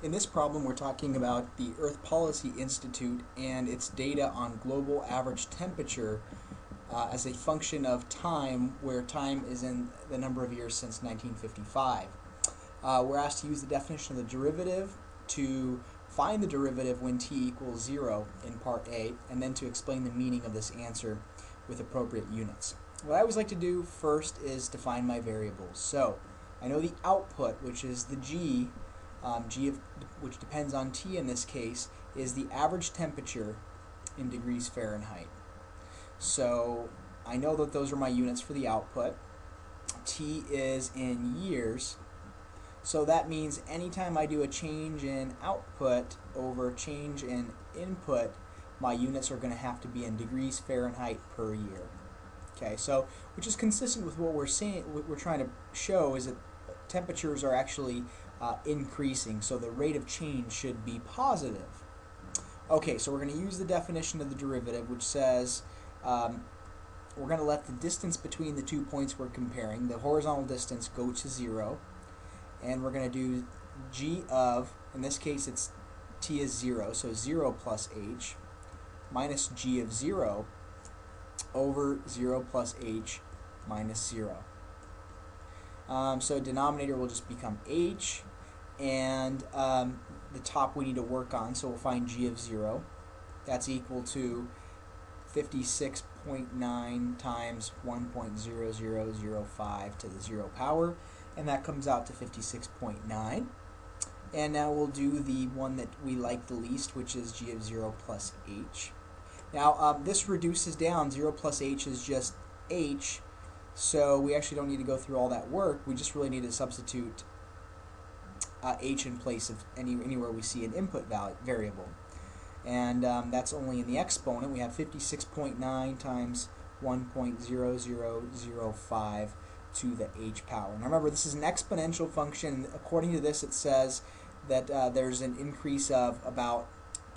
In this problem, we're talking about the Earth Policy Institute and its data on global average temperature as a function of time, where time is in the number of years since 1955. We're asked to use the definition of the derivative to find the derivative when t equals 0 in part A, and then to explain the meaning of this answer with appropriate units. What I always like to do first is define my variables. So I know the output, which is the g, which depends on t in this case, is the average temperature in degrees Fahrenheit. So I know that those are my units for the output. T is in years, so that means anytime I do a change in output over change in input, my units are going to have to be in degrees Fahrenheit per year. Okay, so which is consistent with what we're saying. What we're trying to show is that temperatures are actually increasing, so the rate of change should be positive. Okay, so we're going to use the definition of the derivative, which says we're going to let the distance between the 2 points we're comparing, the horizontal distance, go to 0, and we're going to do g of, in this case it's t is 0, so 0 plus h, minus g of 0 over 0 plus h minus 0. So denominator will just become h, and the top we need to work on, so we'll find g of 0. That's equal to 56.9 times 1.0005 to the 0 power, and that comes out to 56.9. And now we'll do the one that we like the least, which is g of 0 plus h. Now this reduces down. 0 plus h is just h, so we actually don't need to go through all that work. We just really need to substitute h in place of anywhere we see an input variable. And that's only in the exponent. We have 56.9 times 1.0005 to the h power. Now remember, this is an exponential function. According to this, it says that there's an increase of about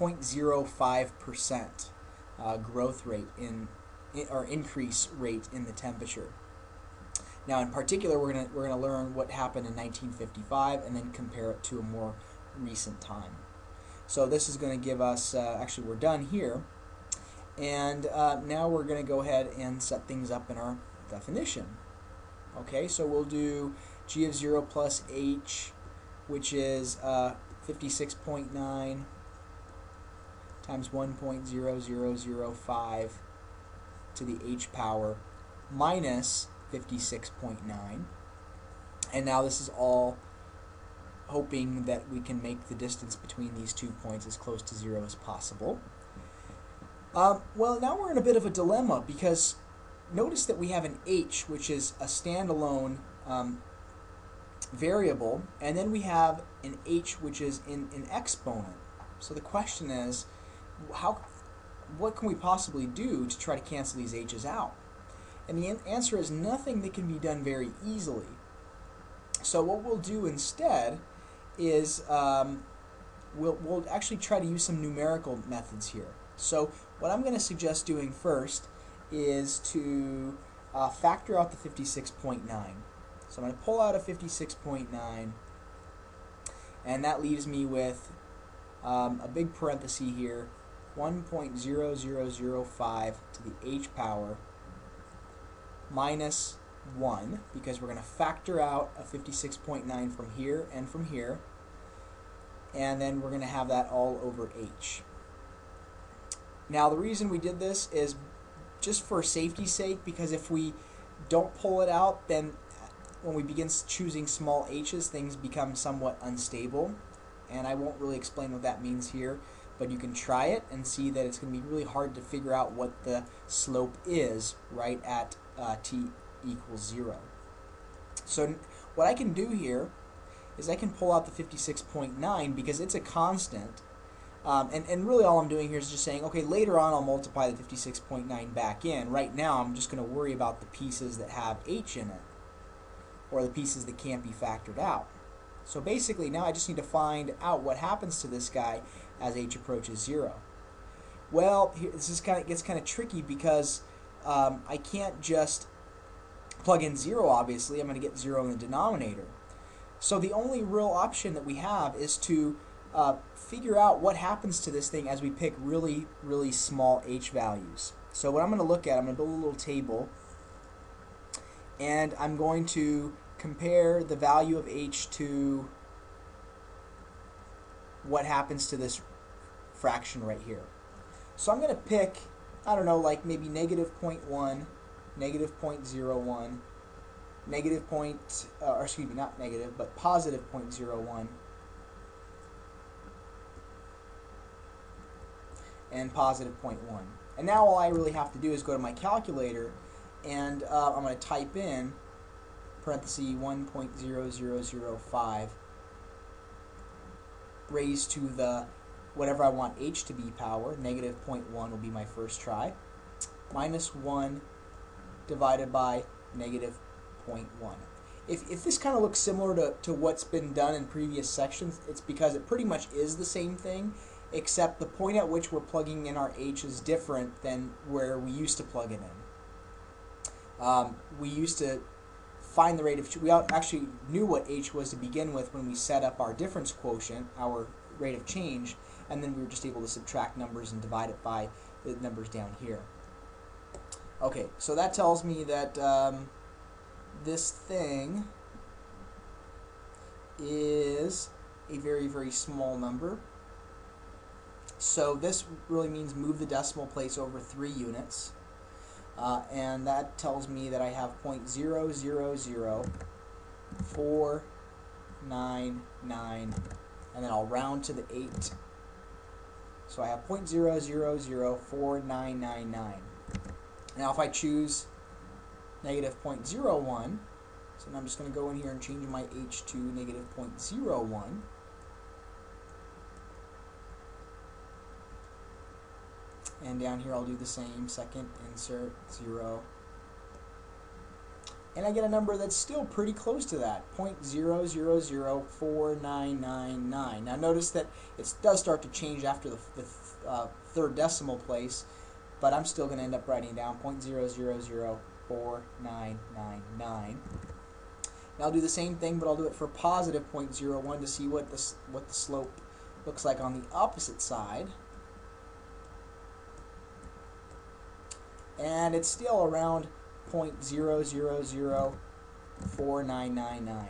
0.05% growth rate or increase rate in the temperature. Now, in particular, we're gonna learn what happened in 1955 and then compare it to a more recent time. So this is going to give us, actually we're done here, and now we're going to go ahead and set things up in our definition. Okay, so we'll do g of 0 plus h, which is 56.9 times 1.0005 to the h power minus 56.9. And now this is all hoping that we can make the distance between these 2 points as close to 0 as possible. Well, now we're in a bit of a dilemma, because notice that we have an h, which is a standalone variable, and then we have an h, which is in an exponent. So the question is, what can we possibly do to try to cancel these h's out? And the answer is nothing that can be done very easily. So what we'll do instead is we'll actually try to use some numerical methods here. So what I'm going to suggest doing first is to factor out the 56.9. So I'm going to pull out a 56.9, and that leaves me with a big parenthesis here, 1.0005 to the h power minus 1, because we're going to factor out a 56.9 from here and from here, and then we're going to have that all over h. Now the reason we did this is just for safety's sake, because if we don't pull it out, then when we begin choosing small h's, things become somewhat unstable, and I won't really explain what that means here, but you can try it and see that it's going to be really hard to figure out what the slope is right at t equals 0. So what I can do here is I can pull out the 56.9 because it's a constant, and really all I'm doing here is just saying, okay, later on I'll multiply the 56.9 back in. Right now I'm just going to worry about the pieces that have h in it, or the pieces that can't be factored out. So basically now I just need to find out what happens to this guy as h approaches 0. Well, this gets kind of tricky, because I can't just plug in 0, obviously. I'm going to get 0 in the denominator. So the only real option that we have is to figure out what happens to this thing as we pick really, really small h values. So what I'm going to look at, I'm going to build a little table, and I'm going to compare the value of h to what happens to this fraction right here. So I'm going to pick, I don't know, like maybe negative 0.1, negative 0.01, negative point, or excuse me, not negative, but positive 0.01, and positive 0.1. And now all I really have to do is go to my calculator, and I'm going to type in parenthesis 1.0005 raised to the whatever I want h to be power, negative 0.1 will be my first try, minus 1 divided by negative 0.1. If this kind of looks similar to what's been done in previous sections, it's because it pretty much is the same thing, except the point at which we're plugging in our h is different than where we used to plug it in. We used to find the rate of, we actually knew what h was to begin with when we set up our difference quotient, our rate of change, and then we were just able to subtract numbers and divide it by the numbers down here. Okay, so that tells me that this thing is a very, very small number. So this really means move the decimal place over 3 units. And that tells me that I have 0.000499, and then I'll round to the 8. So I have 0.004999. Now if I choose negative 0.01, so now I'm just going to go in here and change my h to negative 0.01. And down here I'll do the same, second insert 0. And I get a number that's still pretty close to that, 0.004999. Now notice that it does start to change after the third decimal place, but I'm still going to end up writing down 0.004999. Now I'll do the same thing, but I'll do it for positive 0.01 to see what the slope looks like on the opposite side. And it's still around 0.004999.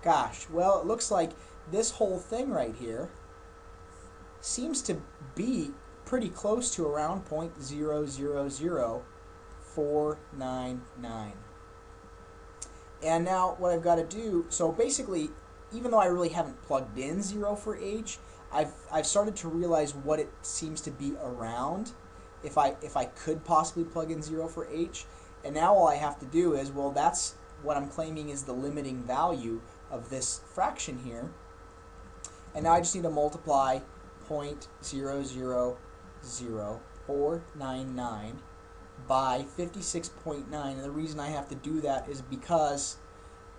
Gosh, well, it looks like this whole thing right here seems to be pretty close to around 0.000499. And now what I've got to do, so basically, even though I really haven't plugged in 0 for h, I've started to realize what it seems to be around if I could possibly plug in 0 for h. And now all I have to do is, well, that's what I'm claiming is the limiting value of this fraction here. And now I just need to multiply 0.000499 by 56.9. And the reason I have to do that is because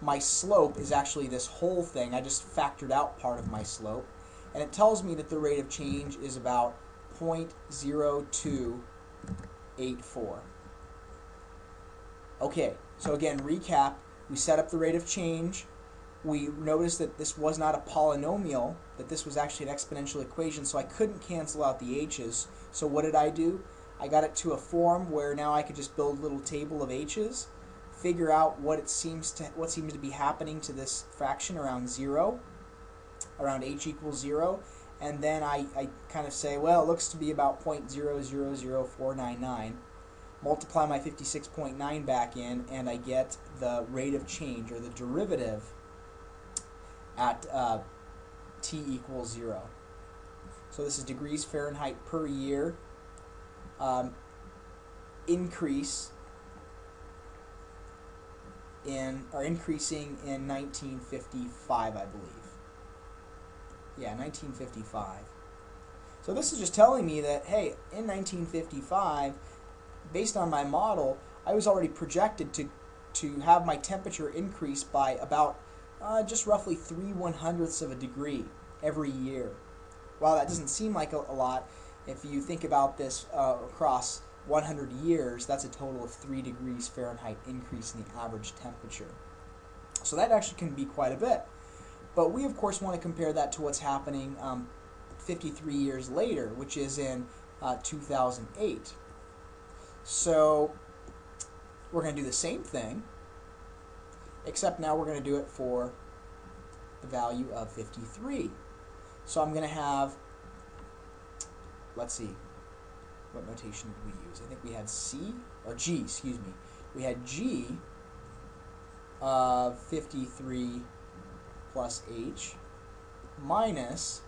my slope is actually this whole thing. I just factored out part of my slope. And it tells me that the rate of change is about 0.0284. Okay, so again, recap, we set up the rate of change. We noticed that this was not a polynomial, that this was actually an exponential equation, so I couldn't cancel out the h's. So what did I do? I got it to a form where now I could just build a little table of h's, figure out what seems to be happening to this fraction around 0, around h equals 0, and then I kind of say, well, it looks to be about 0.000499. Multiply my 56.9 back in, and I get the rate of change, or the derivative, at t equals 0. So this is degrees Fahrenheit per year, increasing in 1955, I believe. Yeah, 1955. So this is just telling me that, hey, in 1955, based on my model, I was already projected to have my temperature increase by about just roughly 3/100ths of a degree every year. While that doesn't seem like a lot, if you think about this across 100 years, that's a total of 3 degrees Fahrenheit increase in the average temperature. So that actually can be quite a bit. But we, of course, want to compare that to what's happening 53 years later, which is in 2008. So we're going to do the same thing, except now we're going to do it for the value of 53. So I'm going to have, let's see, what notation did we use? I think we had C, or G, excuse me. We had G of 53 plus H minus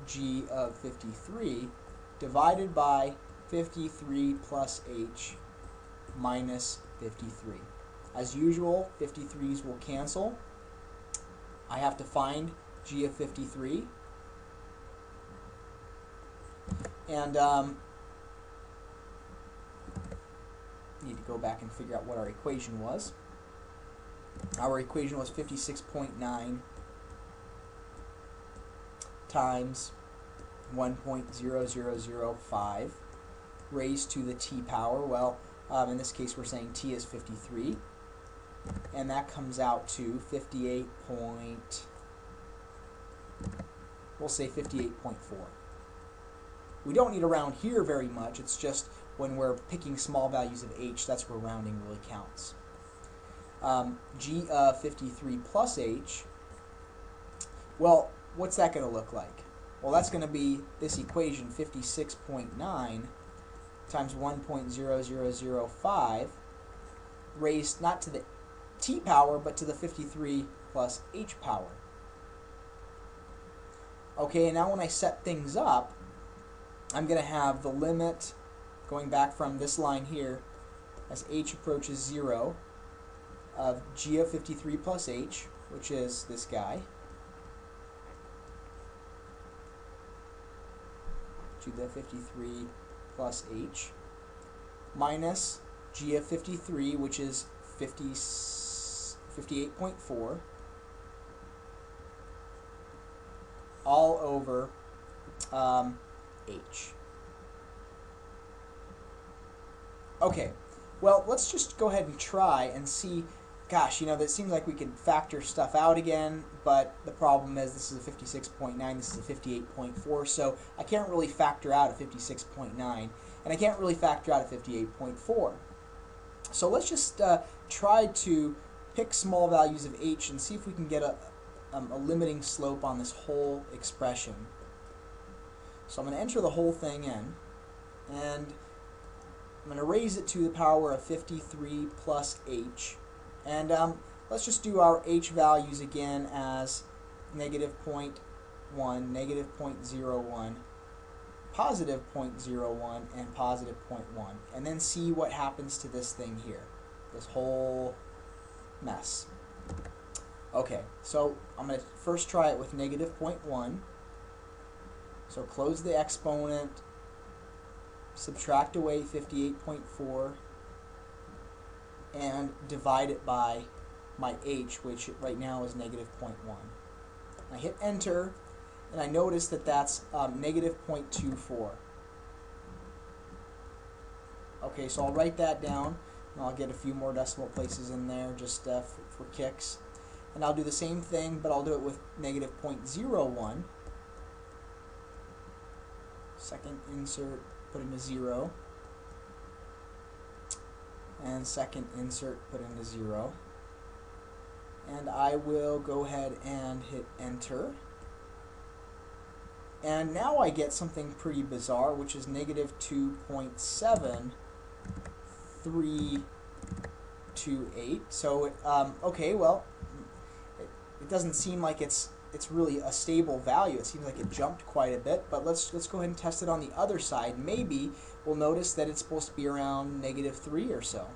G of 53 divided by 53 plus H minus 53. As usual, 53s will cancel. I have to find G of 53. And need to go back and figure out what our equation was. Our equation was 56.9 times 1.0005 raised to the t power. Well, in this case we're saying t is 53, and that comes out to 58.4. We don't need to round here very much. It's just when we're picking small values of h, that's where rounding really counts. G of 53 plus h, well, what's that going to look like? Well, that's going to be this equation, 56.9 times 1.0005 raised not to the t power, but to the 53 plus h power. Okay, and now when I set things up, I'm going to have the limit going back from this line here as h approaches 0 of g of 53 plus h, which is this guy, to the 53 plus h, minus g of 53, which is 58.4, all over h. Okay, well, let's just go ahead and try and see. Gosh, you know, that seems like we could factor stuff out again, but the problem is this is a 56.9, this is a 58.4, so I can't really factor out a 56.9, and I can't really factor out a 58.4. So let's just try to pick small values of h and see if we can get a limiting slope on this whole expression. So I'm going to enter the whole thing in, and I'm going to raise it to the power of 53 plus h. And let's just do our h values again as negative 0.1, negative 0.01, positive 0.01, and positive 0.1. And then see what happens to this thing here, this whole mess. Okay, so I'm going to first try it with negative 0.1. So close the exponent, subtract away 58.4, and divide it by my h, which right now is negative 0.1. I hit enter, and I notice that that's negative 0.24. Okay, so I'll write that down, and I'll get a few more decimal places in there just for kicks. And I'll do the same thing, but I'll do it with negative 0.01. Second insert, put in a 0. And second insert, put in a 0. And I will go ahead and hit enter. And now I get something pretty bizarre, which is negative 2.7328. So, okay, well, it doesn't seem like it's really a stable value. It seems like it jumped quite a bit, but let's go ahead and test it on the other side. Maybe we'll notice that it's supposed to be around negative 3 or so.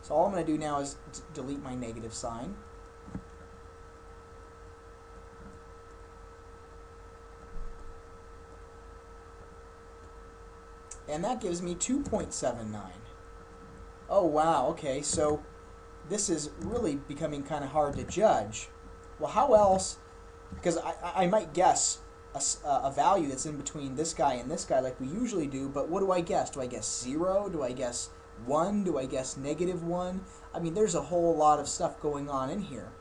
So all I'm going to do now is delete my negative sign. And that gives me 2.79. Oh wow, okay, so this is really becoming kind of hard to judge. Well, how else? Because I might guess a value that's in between this guy and this guy like we usually do, but what do I guess? Do I guess 0? Do I guess 1? Do I guess -1? I mean, there's a whole lot of stuff going on in here.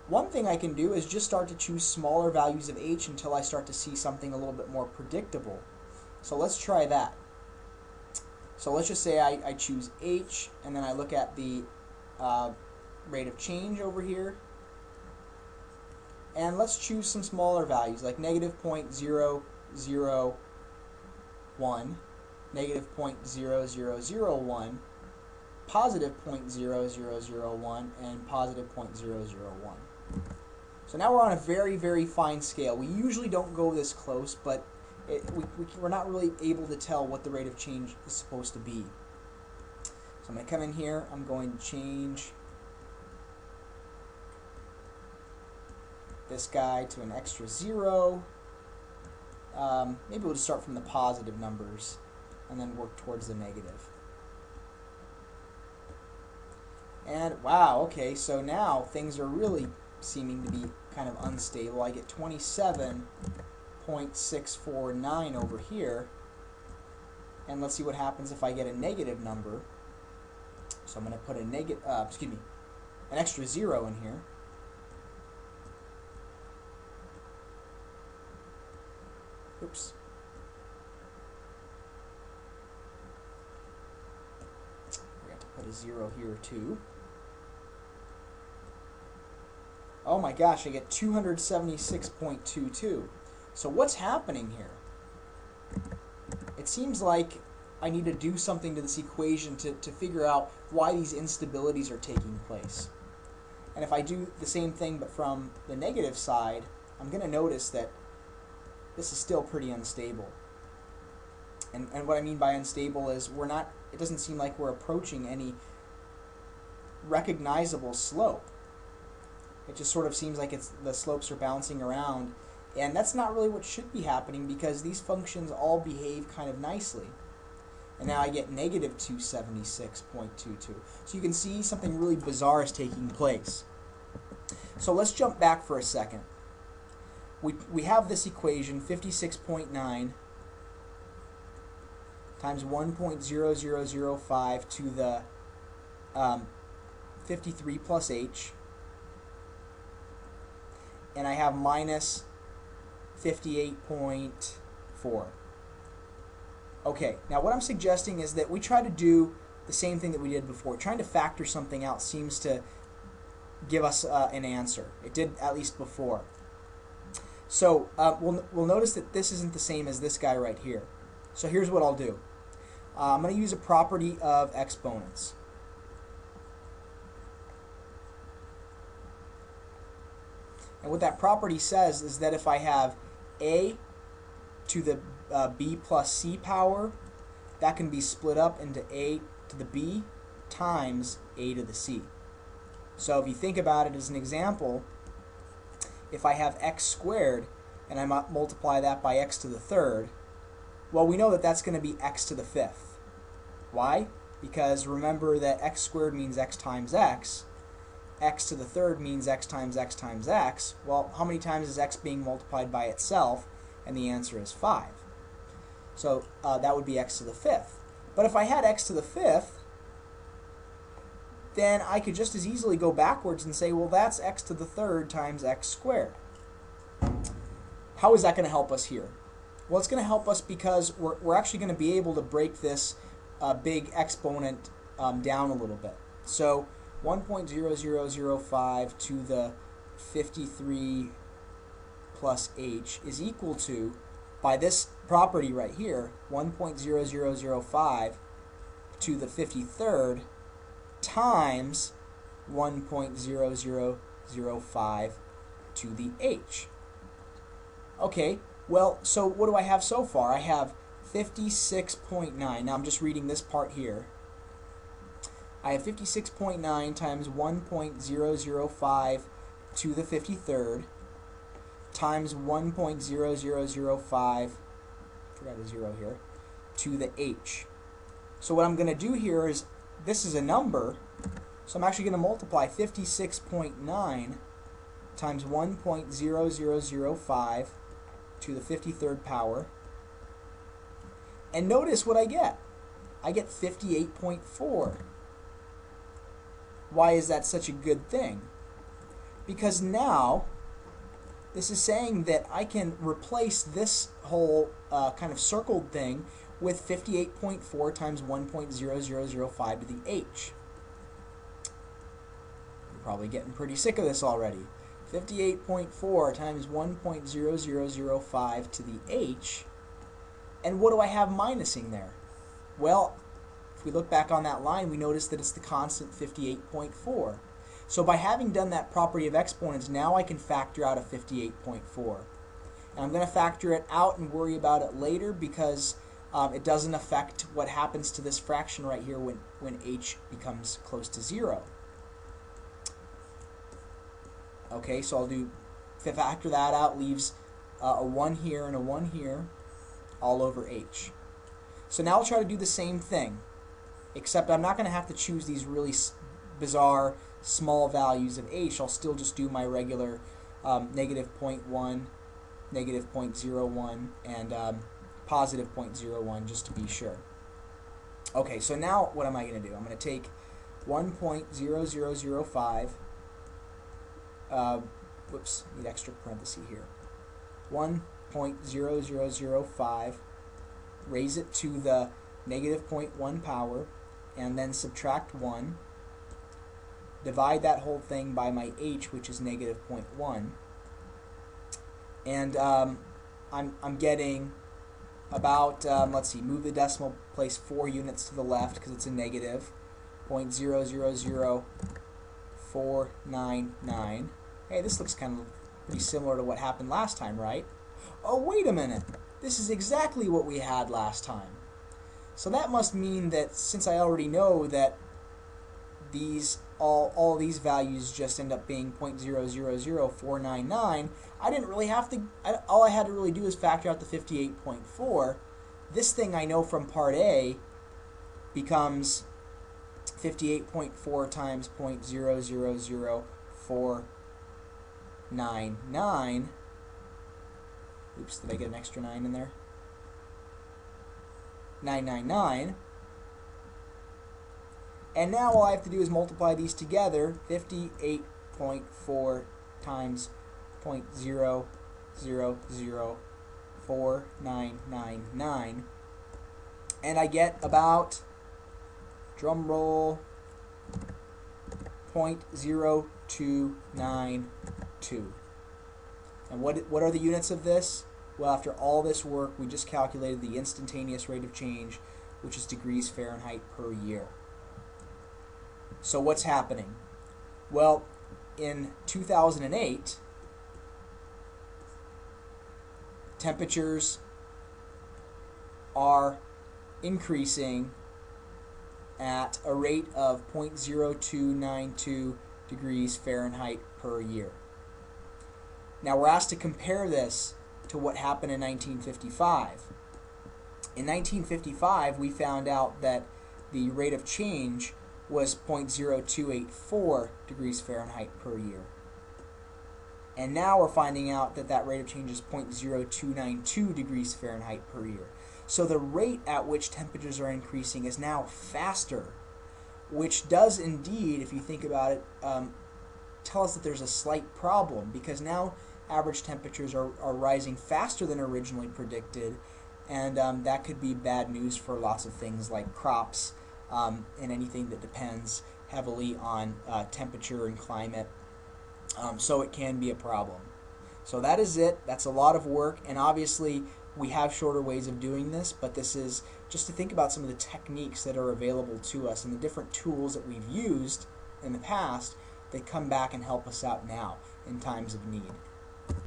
One thing I can do is just start to choose smaller values of h until I start to see something a little bit more predictable. So let's try that. So let's just say I choose h, and then I look at the rate of change over here. And let's choose some smaller values, like -0.001, -0.0001, +0.0001, and +0.001. So now we're on a very, very fine scale. We usually don't go this close, but we're not really able to tell what the rate of change is supposed to be. So I'm going to come in here, I'm going to change this guy to an extra 0. Maybe we'll just start from the positive numbers and then work towards the negative. And wow, okay, so now things are really seeming to be kind of unstable. I get 27.649 over here. And let's see what happens if I get a negative number. So I'm going to put an extra 0 in here. Oops. We have to put a 0 here too. Oh my gosh, I get 276.22. So what's happening here? It seems like I need to do something to this equation to figure out why these instabilities are taking place. And if I do the same thing but from the negative side, I'm going to notice that this is still pretty unstable. And what I mean by unstable is it doesn't seem like we're approaching any recognizable slope. It just sort of seems like the slopes are bouncing around, and that's not really what should be happening because these functions all behave kind of nicely. And now I get -276.22. So you can see something really bizarre is taking place. So let's jump back for a second. We have this equation, 56.9 times 1.0005 to the 53 plus h. And I have minus 58.4. Okay, now what I'm suggesting is that we try to do the same thing that we did before. Trying to factor something out seems to give us an answer. It did at least before. So we'll notice that this isn't the same as this guy right here. So here's what I'll do. I'm going to use a property of exponents. And what that property says is that if I have a to the b plus c power, that can be split up into a to the b times a to the c. So if you think about it as an example, if I have x squared and I multiply that by x to the third, well, we know that that's going to be x to the fifth. Why? Because remember that x squared means x times x. X to the third means x times x times x. Well, how many times is x being multiplied by itself? And the answer is 5. So that would be x to the fifth. But if I had x to the fifth, then I could just as easily go backwards and say, well, that's x to the third times x squared. How is that going to help us here? Well, it's going to help us because we're actually going to be able to break this big exponent down a little bit. So 1.0005 to the 53 plus h is equal to, by this property right here, 1.0005 to the 53rd times 1.0005 to the h. Okay, well, so what do I have so far? I have 56.9. Now I'm just reading this part here. I have 56.9 times 1.0005 to the 53rd times 1.0005, forgot a 0 here, to the h. So what I'm going to do here is, this is a number, so I'm actually going to multiply 56.9 times 1.0005 to the 53rd power. And notice what I get. I get 58.4. Why is that such a good thing? Because now this is saying that I can replace this whole kind of circled thing with 58.4 times 1.0005 to the h. You're probably getting pretty sick of this already. 58.4 times 1.0005 to the h. And what do I have minusing there? Well, if we look back on that line, we notice that it's the constant 58.4. So by having done that property of exponents, now I can factor out a 58.4. And I'm going to factor it out and worry about it later because it doesn't affect what happens to this fraction right here when h becomes close to 0. Okay, so I'll do, factor that out, leaves a 1 here and a 1 here, all over h. So now I'll try to do the same thing, except I'm not going to have to choose these really bizarre small values of h. I'll still just do my regular negative 0.1, negative 0.01, and positive 0.01 just to be sure. Okay, so now what am I going to do? I'm going to take 1.0005, whoops, need extra parenthesis here, 1.0005, raise it to the negative 0.1 power, and then subtract 1, divide that whole thing by my h, which is negative 0.1, and I'm getting about, let's see, move the decimal place 4 units to the left because it's a negative, 0.000499. Hey, this looks kind of pretty similar to what happened last time, right? Oh, wait a minute. This is exactly what we had last time. So that must mean that since I already know that these all these values just end up being 0.000499, I didn't really have to, all I had to really do is factor out the 58.4. This thing I know from part A becomes 58.4 times 0.000499. Oops, did I get an extra 9 in there? 999. And now all I have to do is multiply these together, 58.4 times 0.000499, and I get about, drum roll, 0.0292. And what are the units of this? Well, after all this work, we just calculated the instantaneous rate of change, which is degrees Fahrenheit per year. So what's happening? Well, in 2008, temperatures are increasing at a rate of 0.0292 degrees Fahrenheit per year. Now we're asked to compare this to what happened in 1955. In 1955, we found out that the rate of change was 0.0284 degrees Fahrenheit per year. And now we're finding out that that rate of change is 0.0292 degrees Fahrenheit per year. So the rate at which temperatures are increasing is now faster, which does indeed, if you think about it, tell us that there's a slight problem, because now average temperatures are rising faster than originally predicted, and that could be bad news for lots of things like crops and anything that depends heavily on temperature and climate. So it can be a problem. So that is it. That's a lot of work, and obviously we have shorter ways of doing this, but this is just to think about some of the techniques that are available to us and the different tools that we've used in the past that come back and help us out now in times of need.